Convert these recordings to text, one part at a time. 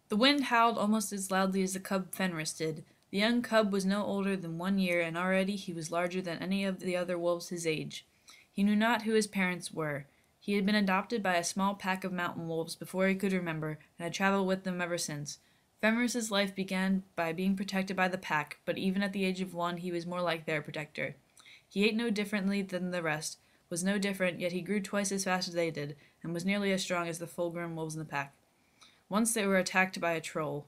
The wind howled almost as loudly as the cub Fenris did. The young cub was no older than 1 year, and already he was larger than any of the other wolves his age. He knew not who his parents were. He had been adopted by a small pack of mountain wolves before he could remember, and had traveled with them ever since. Fenris's life began by being protected by the pack, but even at the age of 1 he was more like their protector. He ate no differently than the rest, was no different, yet he grew twice as fast as they did, and was nearly as strong as the full-grown wolves in the pack. Once they were attacked by a troll.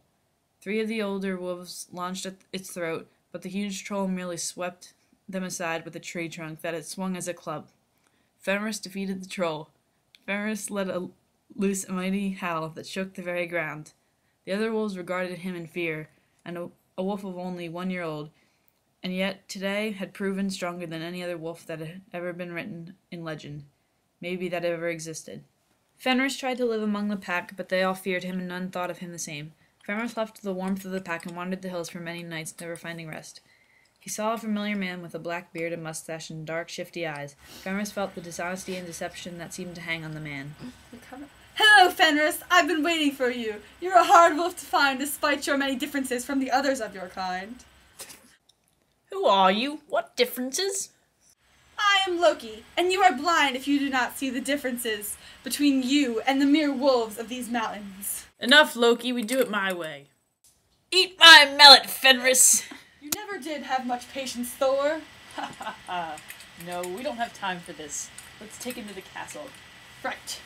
3 of the older wolves launched at its throat, but the huge troll merely swept them aside with a tree trunk that it swung as a club. Fenris defeated the troll. Fenris let loose a mighty howl that shook the very ground. The other wolves regarded him in fear, and a wolf of only 1 year old, and yet today had proven stronger than any other wolf that had ever been written in legend, maybe that ever existed. Fenris tried to live among the pack, but they all feared him, and none thought of him the same. Fenris left the warmth of the pack and wandered the hills for many nights, never finding rest. He saw a familiar man with a black beard and mustache and dark, shifty eyes. Fenris felt the dishonesty and deception that seemed to hang on the man. Hello, Fenris! I've been waiting for you. You're a hard wolf to find, despite your many differences from the others of your kind. Who are you? What differences? I am Loki, and you are blind if you do not see the differences between you and the mere wolves of these mountains. Enough, Loki. We do it my way. Eat my mallet, Fenris! You never did have much patience, Thor. Ha ha ha. No, we don't have time for this. Let's take him to the castle. Right.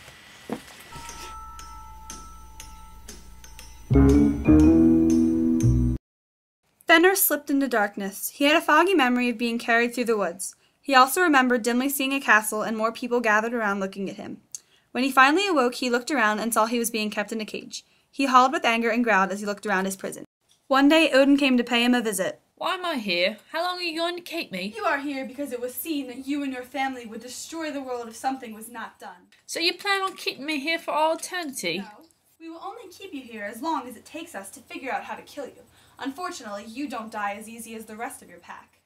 Fenris slipped into darkness. He had a foggy memory of being carried through the woods. He also remembered dimly seeing a castle and more people gathered around looking at him. When he finally awoke, he looked around and saw he was being kept in a cage. He howled with anger and growled as he looked around his prison. One day, Odin came to pay him a visit. Why am I here? How long are you going to keep me? You are here because it was seen that you and your family would destroy the world if something was not done. So you plan on keeping me here for all eternity? No. We will only keep you here as long as it takes us to figure out how to kill you. Unfortunately, you don't die as easy as the rest of your pack.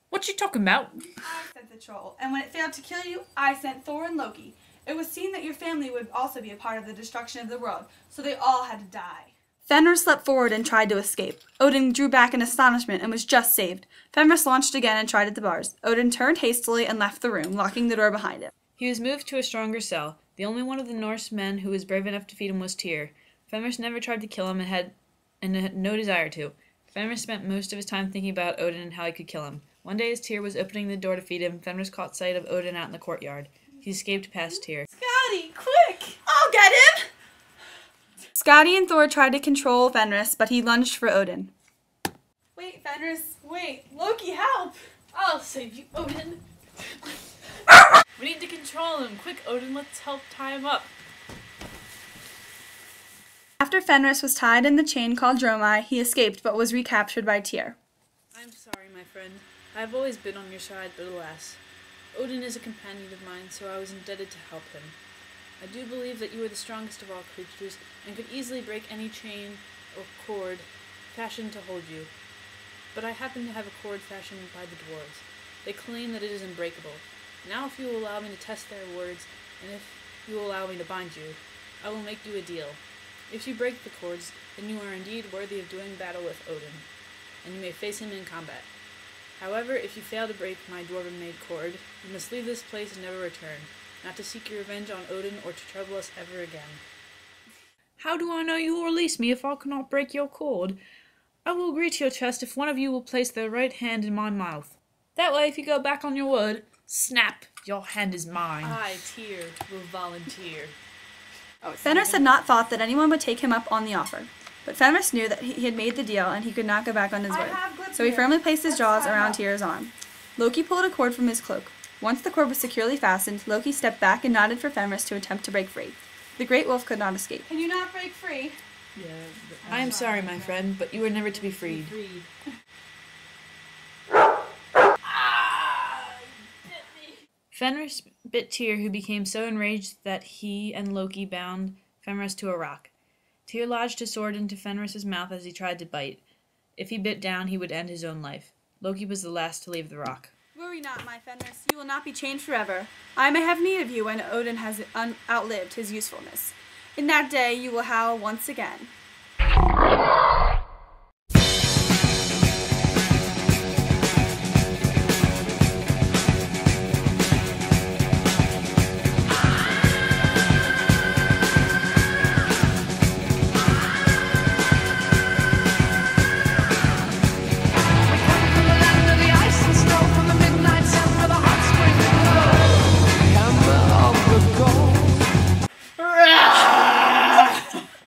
What you talking about? I sent the troll, and when it failed to kill you, I sent Thor and Loki. It was seen that your family would also be a part of the destruction of the world, so they all had to die. Fenris leapt forward and tried to escape. Odin drew back in astonishment and was just saved. Fenris launched again and tried at the bars. Odin turned hastily and left the room, locking the door behind him. He was moved to a stronger cell. The only one of the Norse men who was brave enough to feed him was Tyr. Fenris never tried to kill him and had no desire to. Fenris spent most of his time thinking about Odin and how he could kill him. One day as Tyr was opening the door to feed him, Fenris caught sight of Odin out in the courtyard. He escaped past Tyr. Scotty, quick! I'll get him! Scotty and Thor tried to control Fenris, but he lunged for Odin. Wait, Fenris, wait. Loki, help! I'll save you, Odin. We need to control him. Quick, Odin, let's help tie him up. After Fenris was tied in the chain called Dromai, he escaped but was recaptured by Tyr. I'm sorry, my friend. I have always been on your side, but alas. Odin is a companion of mine, so I was indebted to help him. I do believe that you are the strongest of all creatures, and could easily break any chain or cord fashioned to hold you. But I happen to have a cord fashioned by the dwarves. They claim that it is unbreakable. Now if you will allow me to test their words, and if you will allow me to bind you, I will make you a deal. If you break the cords, then you are indeed worthy of doing battle with Odin, and you may face him in combat. However, if you fail to break my dwarven-made cord, you must leave this place and never return, not to seek your revenge on Odin or to trouble us ever again. How do I know you will release me if I cannot break your cord? I will agree to your test if one of you will place their right hand in my mouth. That way, if you go back on your word, snap, your hand is mine. I, Tyr, will volunteer. Fenris had not thought that anyone would take him up on the offer. But Fenris knew that he had made the deal and he could not go back on his word. So he firmly placed his jaws around Tyr's arm. Loki pulled a cord from his cloak. Once the cord was securely fastened, Loki stepped back and nodded for Fenris to attempt to break free. The great wolf could not escape. Can you not break free? Yeah, I am sorry, my friend, but you are never to be freed. Fenris bit Tyr, who became so enraged that he and Loki bound Fenris to a rock. Tyr lodged his sword into Fenris's mouth as he tried to bite. If he bit down, he would end his own life. Loki was the last to leave the rock. Worry not, my Fenris. You will not be chained forever. I may have need of you when Odin has outlived his usefulness. In that day, you will howl once again.